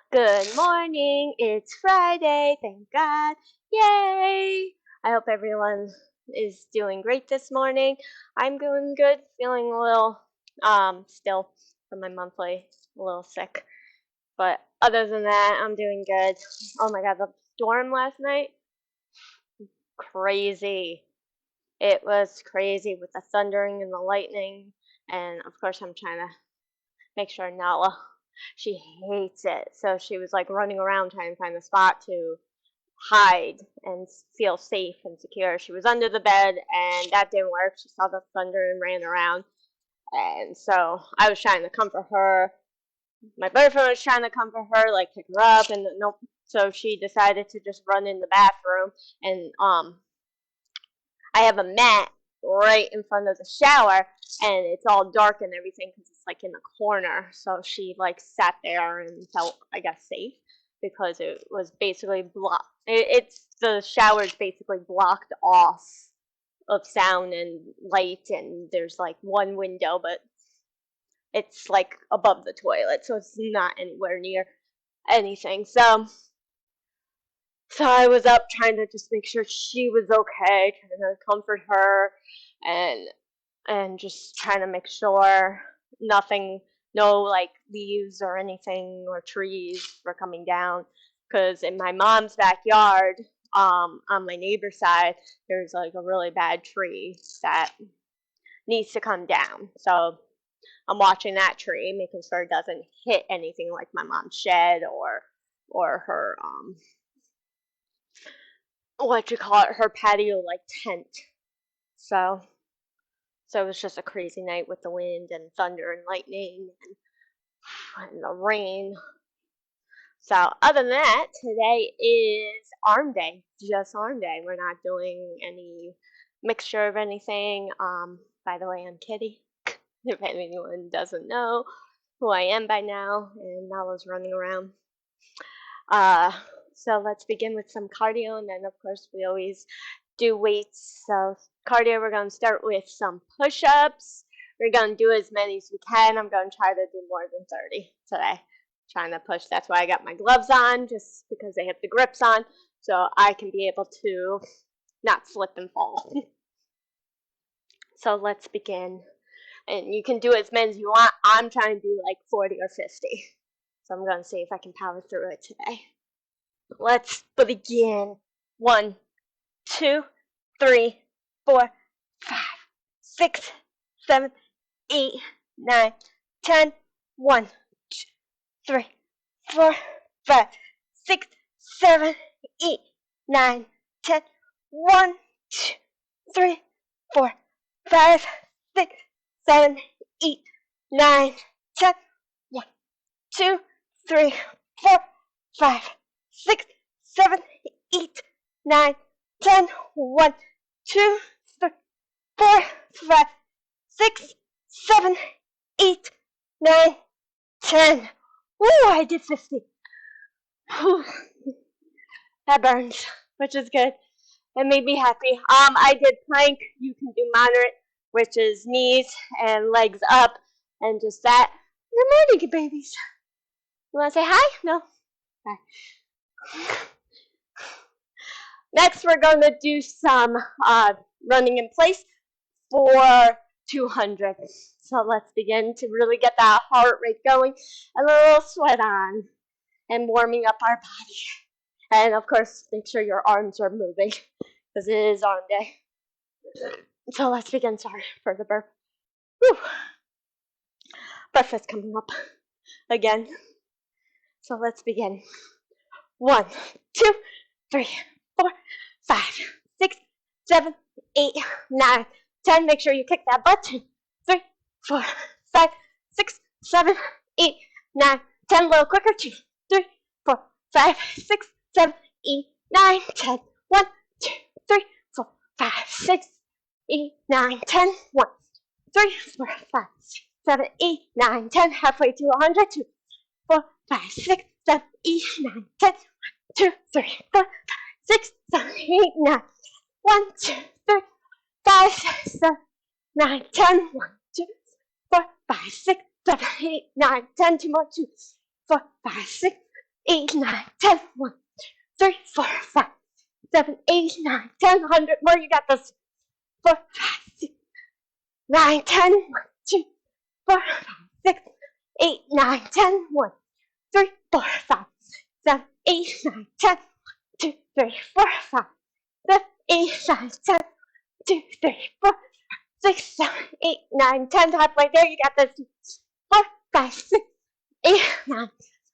Good morning. It's Friday. Thank God. Yay! I hope everyone is doing great this morning. I'm doing good. Feeling a little still from my monthly, a little sick. But other than that, I'm doing good. Oh my God, the storm last night, crazy. It was crazy with the thundering and the lightning. And of course, I'm trying to make sure Nala, she hates it. So she was like running around trying to find a spot to hide and feel safe and secure. She was under the bed and that didn't work. She saw the thunder and ran around. And so I was trying to comfort her. My boyfriend was trying to comfort her, like pick her up, and nope. So she decided to just run in the bathroom, and I have a mat right in front of the shower, and it's all dark and everything because it's like in the corner. So she like sat there and felt, I guess, safe because it was basically blocked. It's the shower's basically blocked off of sound and light, and there's like one window, but it's like above the toilet, so it's not anywhere near anything. So I was up trying to just make sure she was okay, trying to comfort her, and just trying to make sure nothing, no like leaves or anything or trees were coming down. Because in my mom's backyard, on my neighbor's side, there's like a really bad tree that needs to come down. So I'm watching that tree, making sure it doesn't hit anything like my mom's shed or her what you call it, her patio like tent. So it was just a crazy night with the wind and thunder and lightning and the rain. So other than that, today is Arm Day, just Arm Day. We're not doing any mixture of anything. By the way, I'm Kitty. If anyone doesn't know who I am by now, and Nala's running around. Uh, so let's begin with some cardio, and then of course we always do weights. So cardio, we're going to start with some push-ups. We're going to do as many as we can. I'm going to try to do more than 30 today. Trying to push. That's why I got my gloves on, just because they have the grips on, so I can be able to not slip and fall. So let's begin. And you can do as many as you want. I'm trying to do like 40 or 50. So I'm going to see if I can power through it today. Let's begin. 1, 2, 3, 4, 5, 6, 7, 8, 9, 10. 1, 2, 3, 4, 5, 6, 7, 8, 9, 10. 1, 2, 3, 4, 5, 6, 7, 8, 9, 10. 1, 2, 3, 4, 5, 6, 7, 8, 9, 10. 1, 2, 3, 4, 5, 6, 7, 8, 9, 10. Ooh, I did 50. Whew. That burns, which is good. It made me happy. I did plank. You can do moderate, which is knees and legs up, and just that. Good morning, babies. You want to say hi? No? Hi. Next, we're going to do some running in place for 200. So let's begin to really get that heart rate going, a little sweat on, and warming up our body. And of course, make sure your arms are moving, because it is arm day. So let's begin. Sorry for the burp. Whew. Breakfast coming up again. So let's begin. 1, 2, 3, 4, 5, 6, 7, 8, 9, 10. Make sure you kick that butt. 2, 3, 4, 5, 6, 7, 8, 9, 10. A little quicker. 2, 3, 4, 5, 6, 7, 8, 9, 10. 1, 2, 3, 4, 5, 6, 8, 9, 10. 1, 3, 4, 5, 6, 7, 8, 9, 10. Halfway to 100. 2, 4, 5, 6, 7, 8, 9, 10. 2, 3, 4, 6, 7, 8, 9. 1, 2, 3, 5, 6, 7, 9, 10. 1, 2, 4, 5, 6, 7, 8, 9, 10. 2 more. 2, 4, 5, 6, 8, 9, 10. 1, 3, 4, 5, 7, 8, 9, 10. 100 more. You got this. 4, 5, 6, 9, 10. 1, 2, 4, 5, 6, 8, 9, 10. 1, 3, 4, 5, 7, 8, 9, 10. 2, 3, 4, 5, 7, 8, 9, 10. 2, 3, 4, 6, 7, 8, 9, 10. Halfway there, you got this. 4, 5, 6, 8, 9.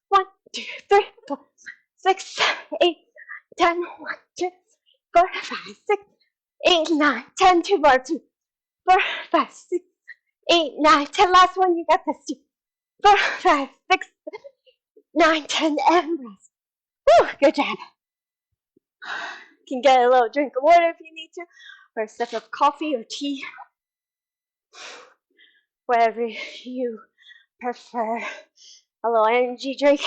1, 2, 3, 4, 6, 7, 8, 10. 1, 2, 4, 5, 6, 8, 9, 10. 2 more. 2, 4, 5, 6, 8, 9, 10. Last one, you got this. 2, 4, 5, 6, 9, 10, and rest. Woo, good job. You can get a little drink of water if you need to, or a sip of coffee or tea, whatever you prefer. A little energy drink.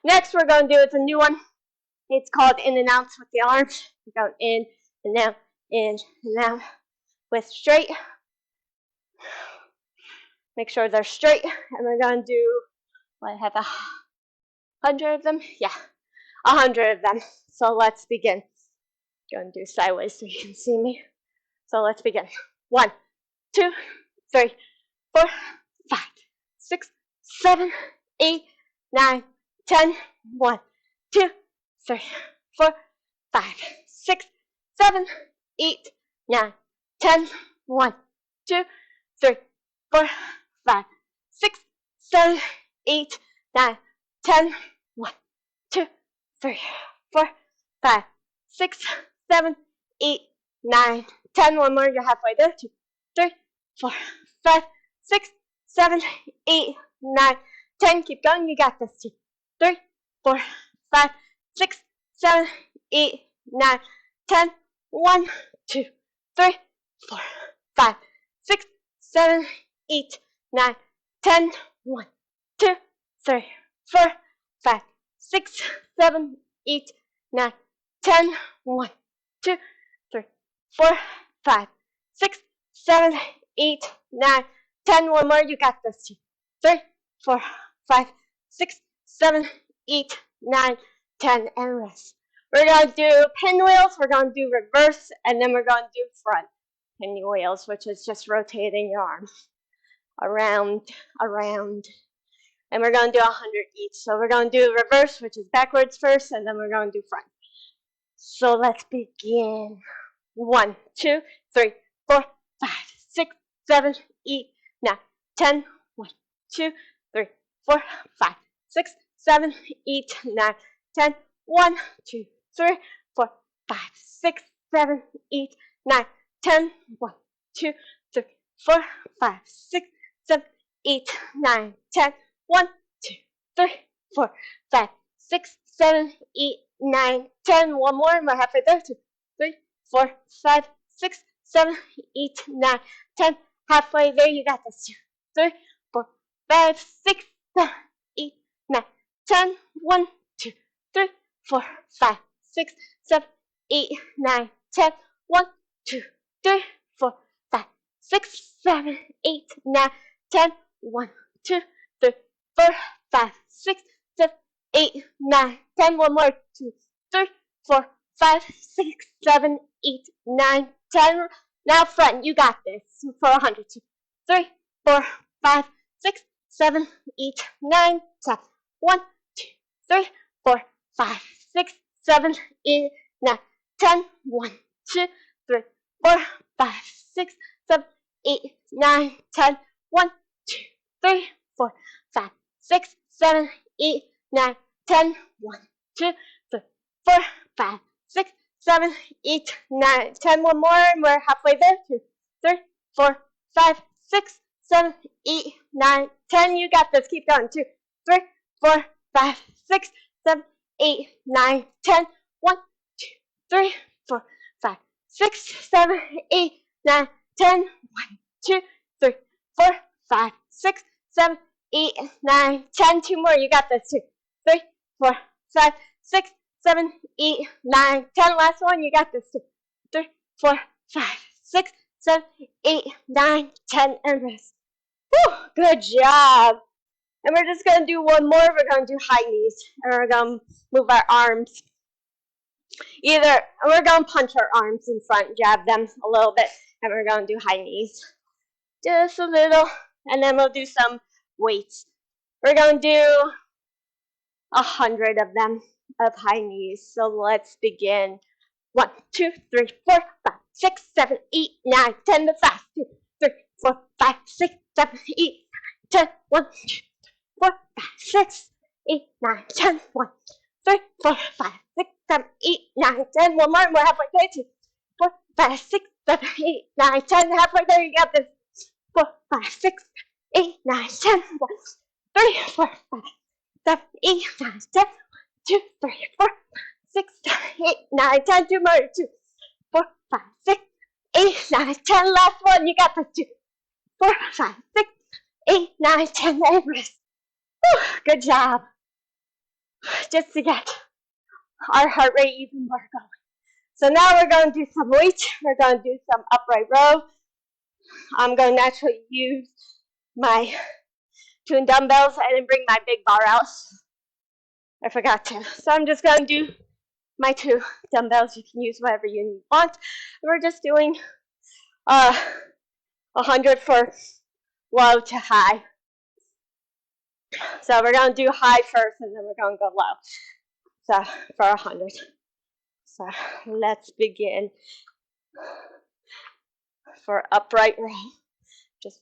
Next, we're going to do, it's a new one. It's called in and outs with the arms. We go in and out, with straight. Make sure they're straight, and we're going to do, I have 100 of them? Yeah, 100 of them. So let's begin. Going to do sideways so you can see me. So let's begin. 1, 2, 3, 4, 5, 6, 7, 8, 9, 10. 1, 2, 3, 4, 5, 6, 7, 8, 9, 10. 1, 2, 3, 4, 5, 6, 7, 8, 9, 10. 1, 2, 3, 4, 5, 6, 7, 8, 9, 10. One more, you're halfway there. 2, 3, 4, 5, 6, 7, 8, 9, 10. Keep going, you got this. 2, 3, 4, 5, 6, 7, 8, 9, 10. 1, 2, 3, 4, 5, 6, 7, 8, 9, 10. 1, 2, 3, 4, 5, 6, 7, 8, 9, 10. 1, 2, 3, 4, 5, 6, 7, 8, 9, 10. One more, you got this. 2, 3, 4, 5, 6, 7, 8, 9, 10, and rest. We're going to do pinwheels, we're going to do reverse, and then we're going to do front pinwheels, which is just rotating your arm around, and we're going to do 100 each. So we're going to do reverse, which is backwards first, and then we're going to do front. So let's begin. 1, 2, 3, 4, 5, 6, 7, 8, 9, 10. 1, 2, 3, 4, 5, 6, 7, 8, 9, 10. 1, 2, 3, 4, 5, 6, 7, 8, 9, 10. 1, 2, 3, 4, 5, 6, 7, 8, 9, 10. 1, 2, 3, 4, 5, 6, 7, 8, 9, 10. One more, we're halfway there. 2, 3, 4, 5, 6, 7, 8, 9, 10. Halfway there, you got this. 2, 3, 4, 5, 6, 7, 8, 9, 10. 1, 2, 3, 4, 5, 6, 7, 8, 9, 10. 1, 2, 3, 4, 5, 6, 7, 8, 9, 10. 1, 2, 3, 4, 5, 6, 7, 8, 9, 10. One more. 2, 3, 4, 5, 6, 7, 8, 9, 10. Now front, you got this. For 100. 2, 3, 4, 5, 6, 7, 8, 9, 10. 1, 2, 3, 4, 5, 6, 7, 8, 9, 10. 1, 2, 3, 4, 5, 6, 7, 8, 9, 10. 1, 2, 3, 4, 5, 6, 7, 8, 9, 10. 1, 2, 3, 4, 5, 6, 7, 8, 9, 10. One more, and we're halfway there. 2, 3, 4, 5, 6, 7, 8, 9, 10. You got this. Keep going. 2, 3, 4, 5, 6, 7, 8, 9, 10. 1, 2, 3, 4, 5, 6, 7, 8, 9, 10. 1, 2, 3, 4, 5, 6, 7, 8, 9, 10. 2 more. You got this. 2, 3, 4, 5, 6, 7, 8, 9, 10. Last one. You got this. 2, 3, 4, 5, 6, 7, 8, 9, 10. And rest. Whew, good job. And we're just going to do one more. We're going to do high knees. And we're going to move our arms. We're going to punch our arms in front, jab them a little bit, and we're going to do high knees. Just a little. And then we'll do some weights. We're going to do 100 of them of high knees. So let's begin. 1, 2, 3, 4, 5, 6, 7, 8, 9, 10. That's fast. 2, 3, 4, 5, 6, 7, 8, 10. 1, 2, 4, 5, 6, 8, 9, 10. 1, 3, 4, 5, 6, 7, 8, 9, 10. One more. We're halfway there. 2, 4, 5, 6, 7, 8, 9, 10. Halfway there. You got this. 4, 5, 6, 8, 9, 10. 1, 3, 4, 5, 7, 8, 9, 10. 2, 3, 4, 6, 7, 8, 9, 10. 2 more. 2, 4, 5, 6, 8, 9, 10. Last one. You got this. 2, 4, 5, 6, 8, 9, 10. And rest. Whew, good job. Just to get our heart rate even more going. So now we're going to do some weights. We're going to do some upright row. I'm going to actually use my 2 dumbbells. I didn't bring my big bar out. I forgot to. So I'm just going to do my 2 dumbbells. You can use whatever you want. We're just doing 100 for low to high. So we're going to do high first, and then we're going to go low. So for 100. So let's begin. For upright row. Just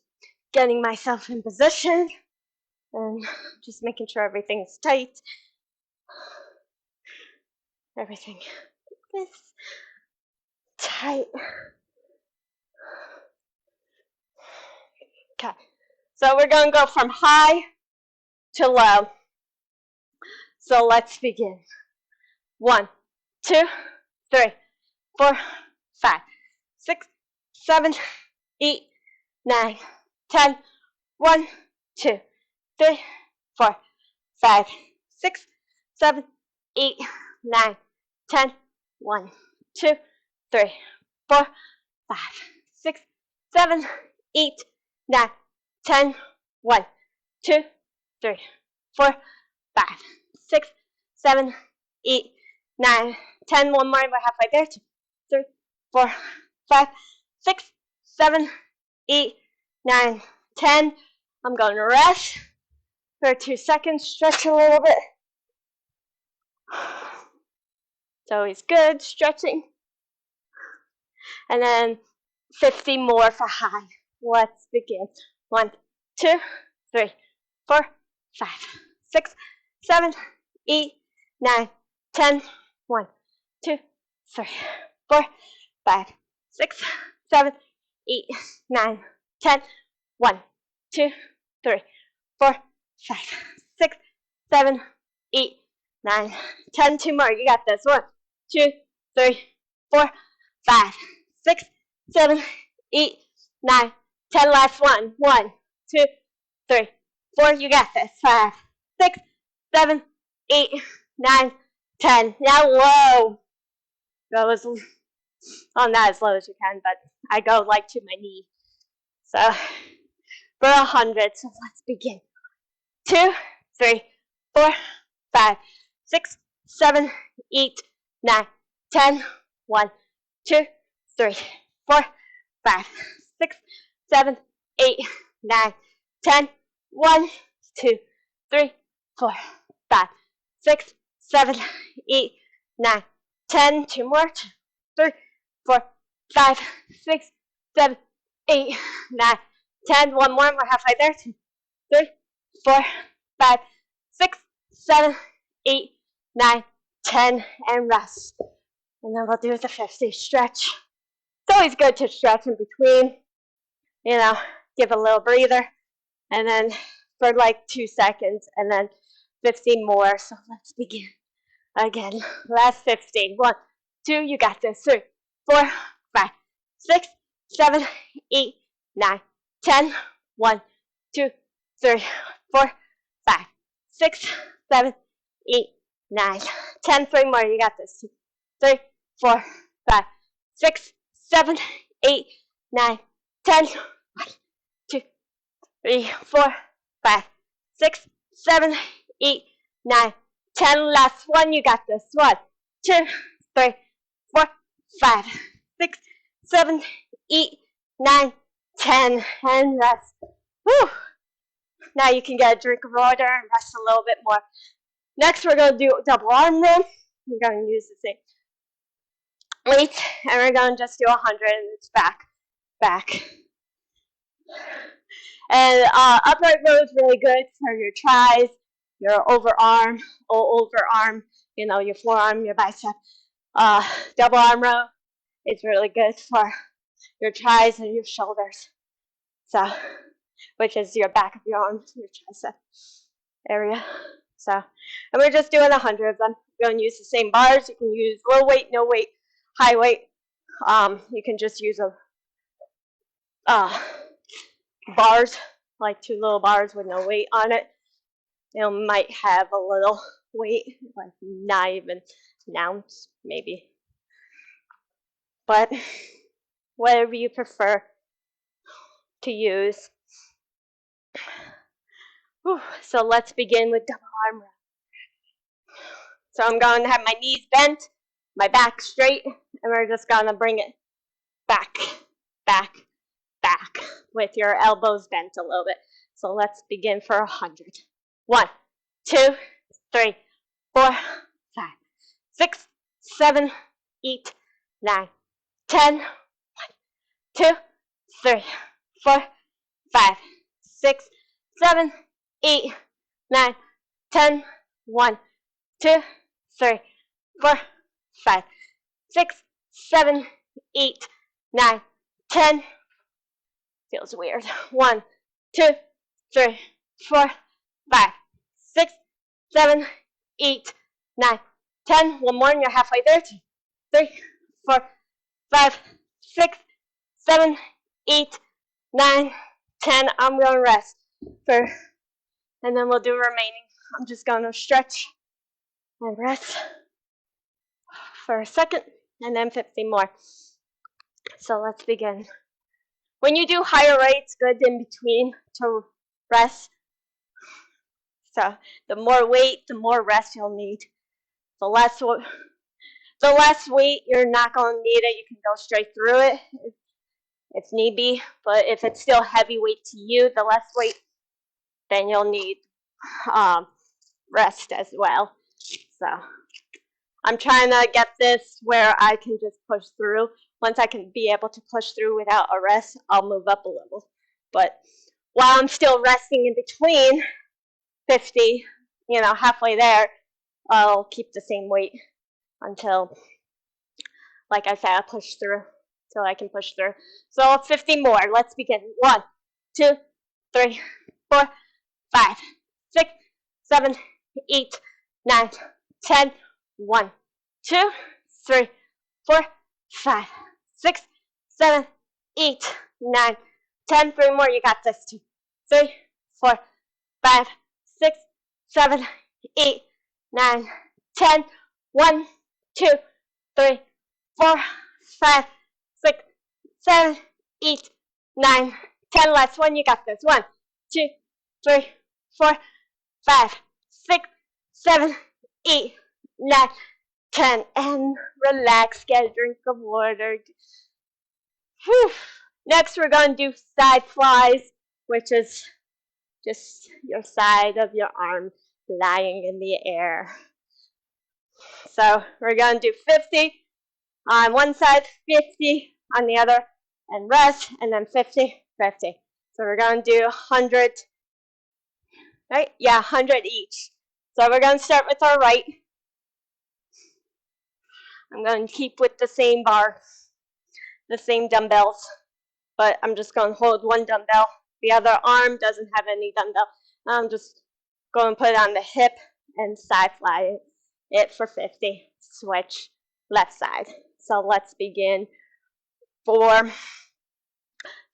getting myself in position and just making sure everything's tight. Everything is tight. Okay. So we're going to go from high to low. So let's begin. 1, 2, 3, 4, 5, 6, 7, 8, 9, 10. 1, 2, 3, 4, 5, 6, 7, 8, 9, 10. 1, 2, 3, 4, 5, 6, 7, 8, 9, 10. 1, 2, 3, 4, 5, 6, 7, 8, 9, 10. One more. We're halfway there. 2, 3, 4, 5, 6, 7, 8, 9, 10. I'm going to rest for 2 seconds. Stretch a little bit. It's always good stretching. And then 50 more for high. Let's begin. 1, 2, 3, 4, 5, 6, 7, 8, 9, 10. 1, 2, 3, 4, 5, 6, 7, 8, 9, 10. 1, 2, 3, 4, 5, 6, 7, 8, 9, 10. 2 more. You got this. 1, 2, 3, 4, 5, 6, 7, 8, 9, 10. Last one. 1, 2, 3, 4. You got this. 5, 6, 7, 8, 9, 10. Now low. Go as not as low as you can, but I go like to my knee. So for 100. So let's begin. 2, 3, 4, 5, 6, 7, 8, 9, 10. 1, 2, 3, 4, 5, 6, 7, 8, 9, 10. 1, 2, 3, 4, 5, 6, 7, 8, 9, 10. 2 more. 2, 3, 4, 5, 6, 7, 8, 9, 10. One more. We're halfway there. 2, 3, 4, 5, 6, 7, 8, 9, 10. And rest. And then we'll do the 50 stretch. It's always good to stretch in between. You know, give a little breather. And then for like 2 seconds. And then 50 more. So let's begin. Again. Last 50. 1, 2. You got this. 3, 4, 5, 6, 7, 8, 9, 10. 1, 2, 3, 4, 5, 6, 7, 8, 9, 10. 3 more. You got this. 2, 3, 4, 5, 6, 7, 8, 9, 10. 1, 2, 3, 4, 5, 6, 7, 8, 9, 10. Last one. You got this. 1, 2, 3, 4, 5, 6, 7, 8, 9, 10. And rest. Whew. Now you can get a drink of water and rest a little bit more. Next, we're going to do double arm row. We're going to use the same weight, and we're going to just do 100, and it's back, back. And upright row is really good for your tris, your overarm, you know, your forearm, your bicep. Double arm row is really good for your tris and your shoulders. So, which is your back of your arms, your tricep area. So, and we're just doing 100 of them. We're going to use the same bars. You can use low weight, no weight, high weight. You can just use bars, like 2 little bars with no weight on it. It might have a little weight, like not even an ounce, maybe. But whatever you prefer to use. Whew. So let's begin with double arm row. So I'm going to have my knees bent, my back straight, and we're just going to bring it back, back, back with your elbows bent a little bit. So let's begin for 100. 1, 2, 3, 4, 5, 6, 7, 8, 9, 10. 1, 2, 3, 4, 5, 6, 7, 8, 9, 10. 1, 2, 3, 4, 5, 6, 7, 8, 9, 10. Feels weird. 1, 2, 3, 4, 5, 6, 7, 8, 9, 10. One more and you're halfway there. 2, 3, 4, 5, 6, 7, 8, 9, 10. I'm going to rest and then we'll do remaining. I'm just going to stretch and rest for a second, and then 50 more. So let's begin. When you do higher rates, good in between to rest. So the more weight, the more rest you'll need. The less weight, you're not going to need it. You can go straight through it if need be. But if it's still heavy weight to you, the less weight, then you'll need rest as well. So I'm trying to get this where I can just push through. Once I can be able to push through without a rest, I'll move up a level. But while I'm still resting in between 50, halfway there, I'll keep the same weight until, like I said, I push through, till I can push through. So 50 more. Let's begin. 1, 2, 3, 4, 5, 6, 7, 8, 9, 10. 1, 2, 3, 4, 5, 6, 7, 8, 9, 10. 3 more. You got this. 2, 3, 4, 5, 6, 7, 8, 9, 10. 1, 2, 3, 4, 5, 6, 7, 8, 9, 10. Last one. You got this. 1, 2, 3, 4, 5, 6, 7, 8, 9, 10. And relax. Get a drink of water. Whew. Next, we're going to do side flies, which is just your side of your arm lying in the air. So we're going to do 50 on one side, 50 on the other, and rest, and then 50, 50. So we're going to do 100, right? Yeah, 100 each. So we're going to start with our right. I'm going to keep with the same bar, the same dumbbells, but I'm just going to hold one dumbbell. The other arm doesn't have any dumbbell. I'm just going to put it on the hip and side fly it for 50. Switch left side. So let's begin for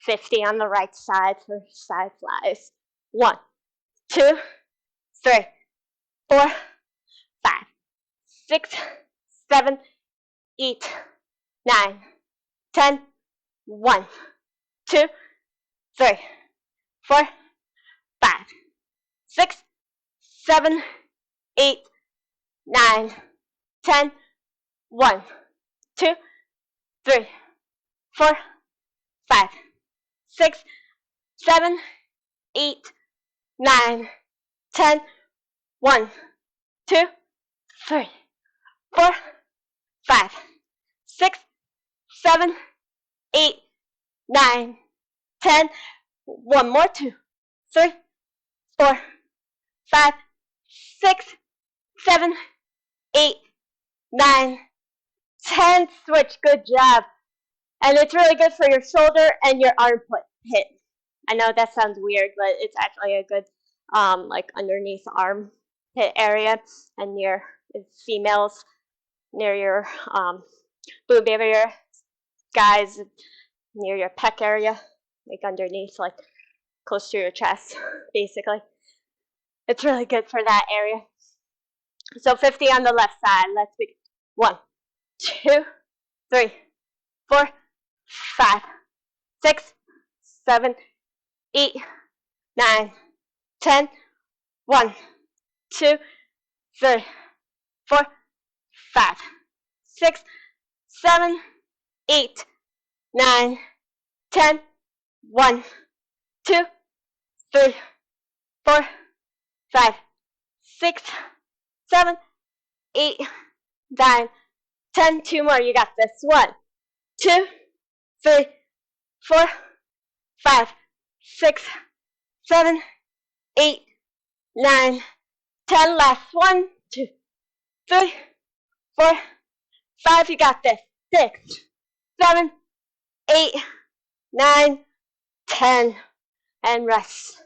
50 on the right side for side flies. 1, 2, 3, 4, 5, 6, 7, 8, 9, 10. 1, 2, 3, 4, 5, 6, 7, 8, 9, 10. 1, 2, 3, 4, 5, 6, 7, 8, 9, 10. 1, 2, 3, 4, 5, 6, 7, 8, 9, 10. One more, 2, 3, 4, 5, 6, 7, 8, 9, 10. Switch. Good job. And it's really good for your shoulder and your armpit hit. I know that sounds weird, but it's actually a good like underneath arm hit area, and near females, near your boob area, guys near your pec area, like underneath, like close to your chest, basically. It's really good for that area. So 50 on the left side. Let's begin. 1, 2, 3, 4, 5, 6, 7, 8, 9, 10. 1, 2, 3, 4, 5, 6, 7, 8, 9, 10. 1, 2, 3, 4, 5, 6, 7, 8, 9, 10. 2 more. You got this. 1, 2, 3, 4, 5, 6, 7, 8, 9, 10. Last. 1, 2, 3, 4, 5. You got this. 6, 7, 8, 9, 10. And rest.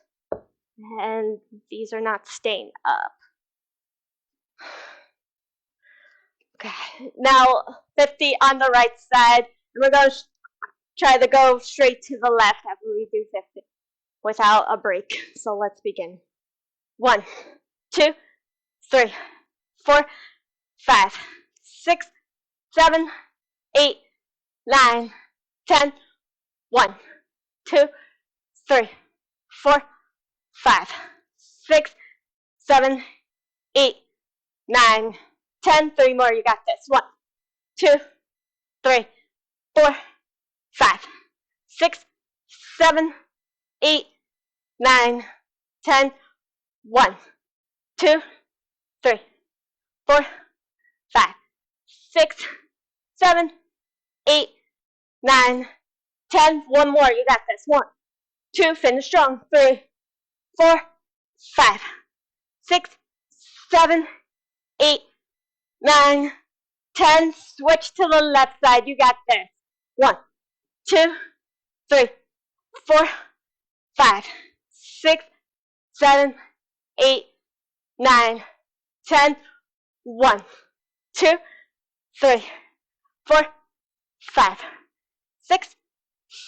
And these are not staying up. Okay. Now 50 on the right side. And we're going to try to go straight to the left after we do 50 without a break. So let's begin. 1, 2, 3, 4, 5, 6, 7, 8, 9, 10. 1, 2, 3, 4, 5, 6, 7, 8, 9, 10. 3 more. You got this. 1, 2, 3, 4, 5, 6, 7, 8, 9, 10. 1, 2, 3, 4, 5, 6, 7, 8, 9, 10. 1 more. You got this. 1, 2. Finish strong. 3, 4, 5, 6, 7, 8, 9, 10. Switch to the left side. You got this. 1, 2, 3, 4, 5, 6, 7, 8, 9, 10. 1, 2, 3, 4, 5, 6,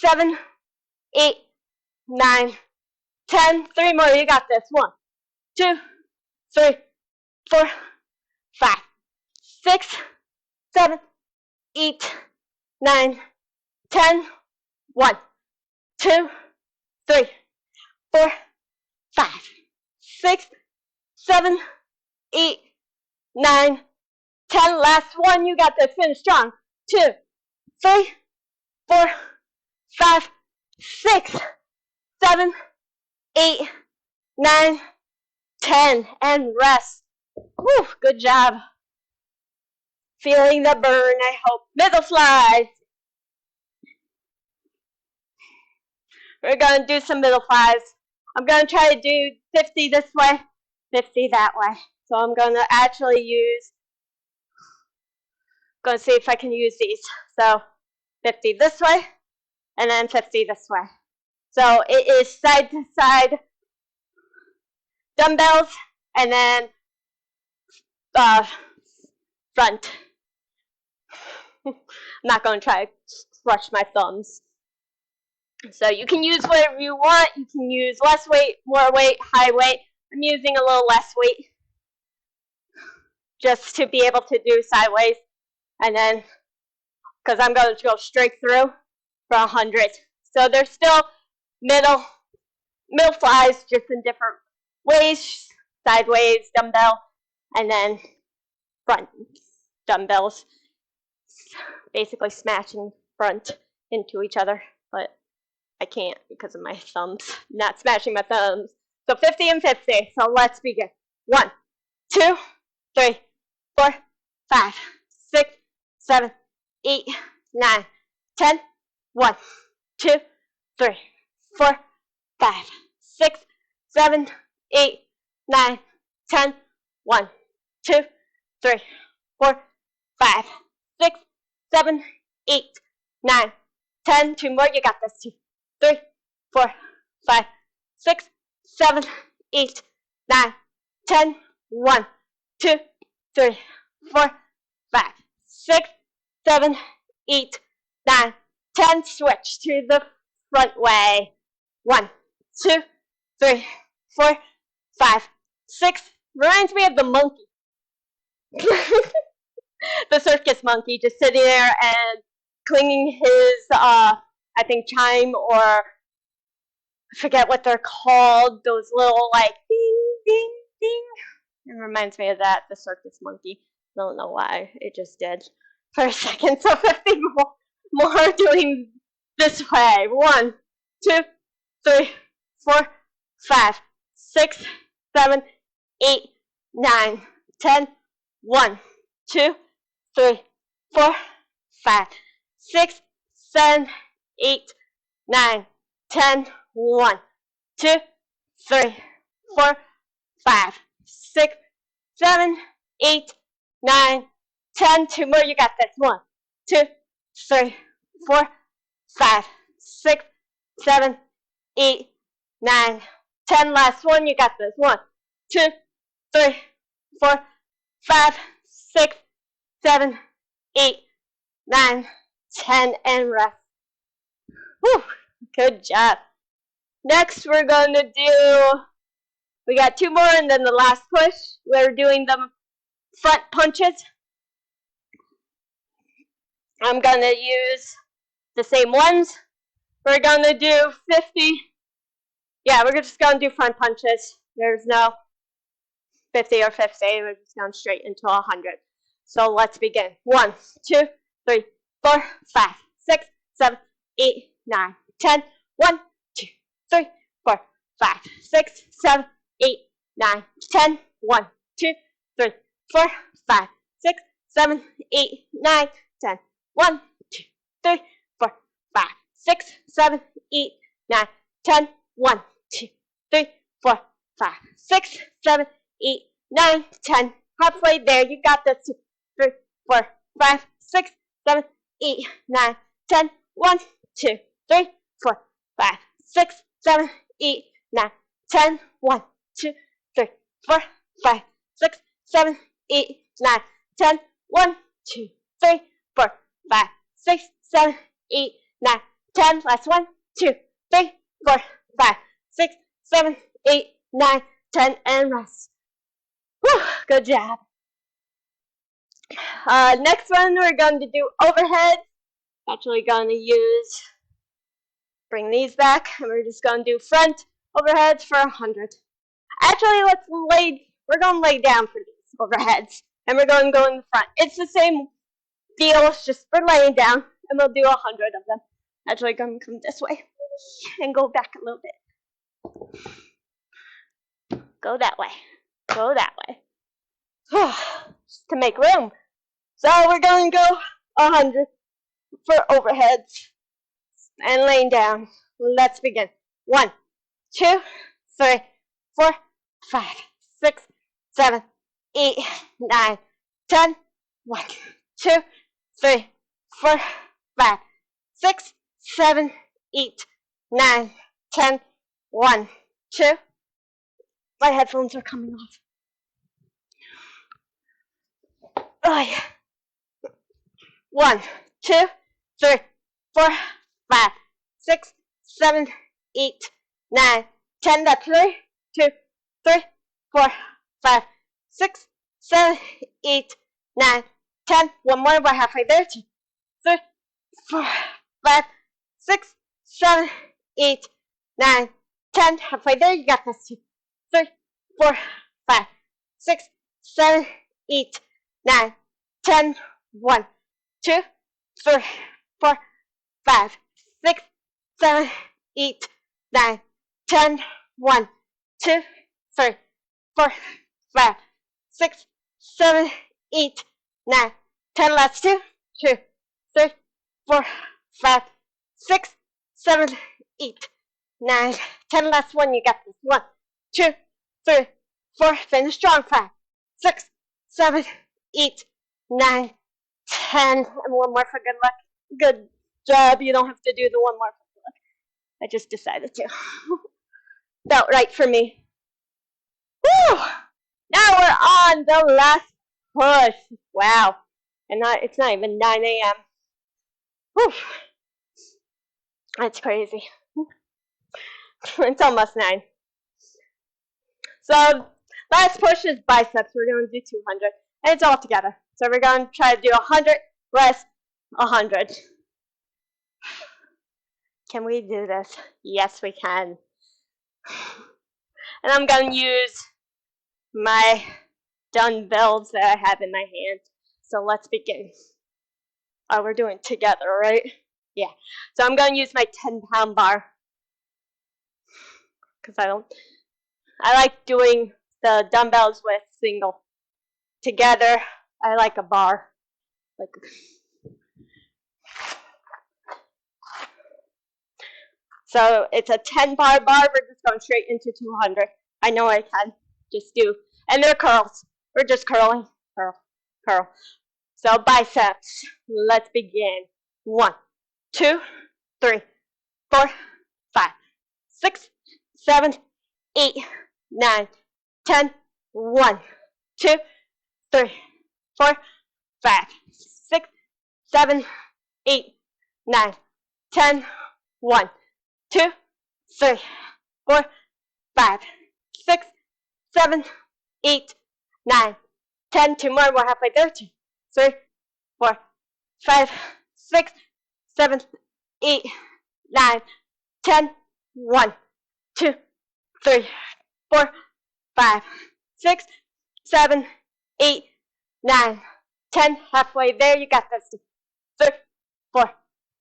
7, 8, 9, 10. 3 more. You got this. 1, 2, 3, 4, 5, 6, 7, 8, 9, 10. 1, 2, 3, 4, 5, 6, 7, 8, 9, 10. Last one. You got this. Finish strong. 2, 3, 4, 5, 6, 7, 8, 9, 10. And rest. Whew, good job. Feeling the burn, I hope. Middle flies. We're going to do some middle flies. I'm going to try to do 50 this way, 50 that way. So I'm going to actually going to see if I can use these. So 50 this way, and then 50 this way. So it is side to side dumbbells, and then front. I'm not going to try to crush my thumbs. So you can use whatever you want. You can use less weight, more weight, high weight. I'm using a little less weight just to be able to do sideways. And then, because I'm going to go straight through for 100. So there's still middle flies, just in different ways. sideways dumbbell, and then front dumbbells, basically smashing front into each other, but I can't because of my thumbs, not smashing my thumbs. So 50 and 50, so let's begin. 1, 2, 3, 4, 5, 6, 7, 8, 9, 10. 1, 2, 3, 4, 5, 6, 7, 8, 9, 10. 1, 2, 3, 4, 5, 6, 7, 8, 9, 10. 2 more, you got this. 2, 3, 4, 5, 6, 7, 8, 9, 10. 1, 2, 3, 4, 5, 6, 7, 8, 9, 10. Switch to the front way. 1, 2, 3, 4, 5, 6. Reminds me of the monkey. The circus monkey just sitting there and clinging his, I think, chime, or I forget what they're called, those little, like, ding, ding, ding. It reminds me of that, the circus monkey. Don't know why, it just did for a second. So 50 more doing this way. 1, 2, 3, 4, 5, 6, 7, 8, 9, 10. 1, 2, 3, 4, 5, 6, 7, 8, 9, 10. 1, 2, 3, 4, 5, 6, 7, 8, 9, 10. 2 more, you got this. 1, 2, 3, 4, 5, 6, 7, 8, 9, 10. Last one, you got this. 1, 2, 3, 4, 5, 6, 7, 8, 9, 10, and rest. Whew, good job. Next, we're going to do, we got 2 more and then the last push. We're doing the front punches. I'm going to use the same ones. We're going to do 50. Yeah, we're just going to do front punches. There's no 50 or 50. We're just going straight into 100. So let's begin. 1, 2, 3, 4, 5, 6, 7, 8, 9, 10. 1, 2, 3, 4, 5, 6, 7, 8, 9, 10. 1, 2, 3, 4, 5, 6, 7, 8, 9, 10. 1, 2, 3, 4, 5, 6, 7, 8, 9, 10. 1, 2, 3, 4, 5, 6, 7, 8, 9, 10. Halfway there, you got this. 2, 3, 4, 5, 6, 7, 8, 9, 10. 1, 2, 3, 4, 5, 6, 7, 8, 9, 10. 1, 2, 3, 4, 5, 6, 7, 8, 9, 10. 1, 2, 3, 4, 5, 6, 7, 8, 9, 10. Last 1, 2, 3, 4, 5, 6, 7, 8, 9, 10, and rest. Whew, good job. Next one, we're going to do overhead. Actually going to bring these back, and we're just going to do front overheads for 100. Actually, we're going to lay down for these overheads, and we're going to go in the front. It's the same deal, it's just for laying down, and we'll do 100 of them. Actually, going to come this way and go back a little bit. Go that way. Go that way. Just to make room. So we're going to go 100 for overheads and laying down. Let's begin. 1, 2, 3, 4, 5, 6, 7, 8, 9, 10. 1, 2, 3, 4, 5, 6, 7, 8, 9, 10. 1, 2. My headphones are coming off. Oh, yeah. 1, 2, 3, 4, 5, 6, 7, 8, 9, 10. That's 3, 2, 3, 4, 5, 6, 7, 8, 9, 10. One more. We're halfway there. 2, 3, 4, 5, 6, 7, 8, 9, 10. Halfway there. You got this. 2, 3, 4, 5, 6, 7, 8, 9, 10. 1, 2, 3, 4, 5, 6, 7, 8, 9, 10. 1, 2, 3, 4, 5, 6, 7, 8, 9, 10. Last 2, 2, 3, 4, 5, 6, 7, 8, 9, 10. Last one. You got this. 1, 2, 3, 4. Finish strong. 5, 6, 7, 8, 9, 10. And one more for good luck. Good job. You don't have to do the one more for good luck. I just decided to. Felt right for me. Woo! Now we're on the last push. Wow. And it's not even 9 a.m. Whew. That's crazy. It's almost 9. So last push is biceps. We're going to do 200. And it's all together. So we're going to try to do 100, rest 100. Can we do this? Yes, we can. And I'm going to use my dumbbells that I have in my hand. So let's begin. Oh, we're doing together, right? Yeah. So I'm going to use my 10-pound bar. Because I like doing the dumbbells with single. Together, I like a bar. So it's a 10-bar bar. We're just going straight into 200. I know I can. Just do. And they're curls. We're just curling. Curl. Curl. So biceps. Let's begin. 1, 2, 3, 4, 5, 6, 7, 8, 9, 10. 1, 2, 3, 4, 5, 6, 7, 8, 9, 10. 1, 2, 3, 4, 5, 6, 7, 8, 9, 10. 2 more. We're halfway there. 2, 3, 4, 5, 6, 7, 8, 9, 10. 1, 2, 3, 4, 5, 6, 7, 8, 9, 10. Halfway there. You got this. 3, 4,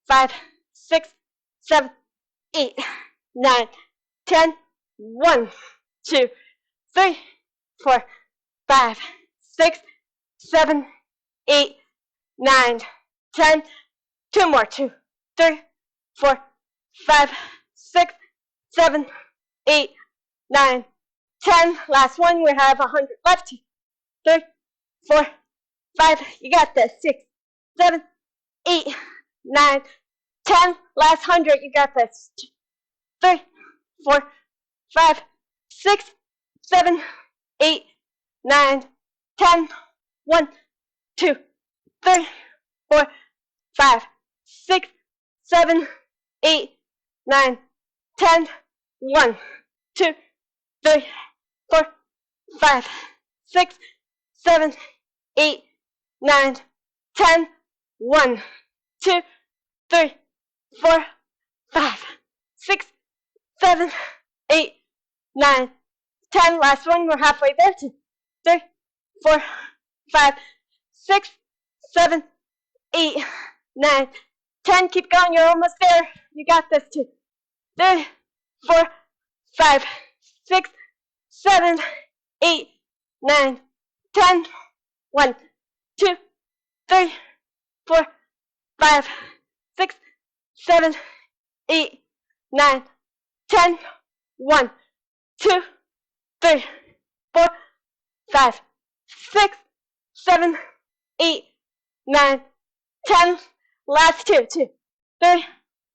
5, 6, 7, 8, 9, 10. 1, 2, 3, 4, 5, 6, 7, 8, 9, 10. 2 more. 2, 3, 4, 5, 6, 7, 8, 9, 10. Last one. We have 100 left. 2, 3, 4, 5. You got this. 6, 7, 8, 9, 10. Last 100. You got this. 2, 3, 4, 5, 6, 7, 8, 9, 10. 1, 2, 3, 4, 5, 6, 7, 8, 9, 10. 1, 2, 3, 4, 5, 6, 7, 8, 9, 10. 1, 2, 3, 4, 5, 6, 7, 8, 9, 10. Last one. We're halfway there. 2, 3, 4, 5, 6, 7, 8, 9, 10. Keep going. You're almost there. You got this. 2, 3, 4, 5, 6, 7, 8, 9, 10. 1, 2, 3, 4, 5, 6, 7, 8, 9, 10. 1, 2, 3, 4, 5, 6, 7, 8, 9, 10. Last 2, 2, 3,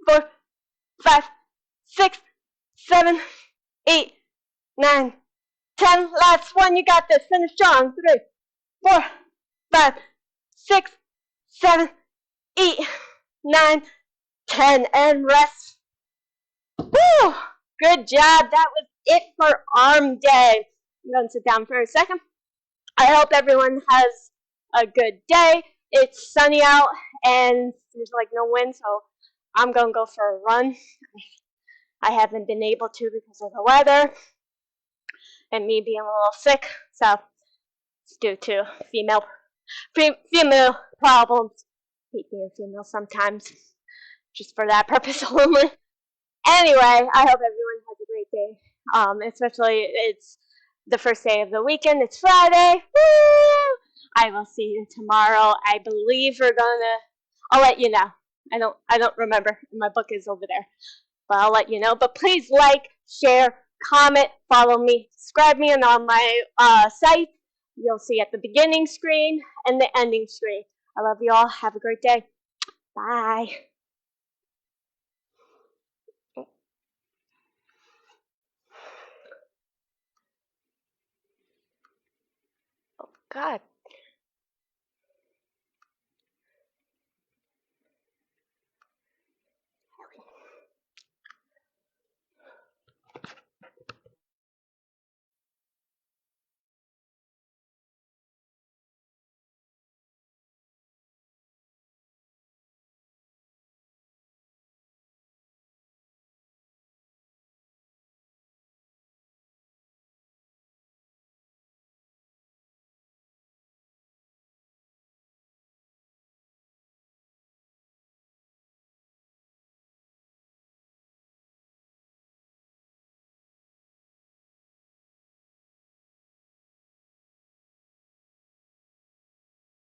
4, 5, 6, 7, 8, 9, 10. Last one. You got this. Finish strong. 3, 4, 5, 6, 7, 8, 9, 10. And rest. Woo! Good job. That was it for arm day. I'm going to sit down for a second. I hope everyone has a good day. It's sunny out and there's like no wind, so I'm going to go for a run. I haven't been able to because of the weather. and me being a little sick. So it's due to female problems. I hate being female sometimes, just for that purpose only. Anyway, I hope everyone has a great day. Especially it's the first day of the weekend. It's Friday. Woo! I will see you tomorrow. I believe we're gonna. I'll let you know. I don't remember. My book is over there, but I'll let you know. But please like, share, comment, follow me, subscribe me, and on my site, you'll see at the beginning screen and the ending screen. I love you all. Have a great day. Bye. Oh God.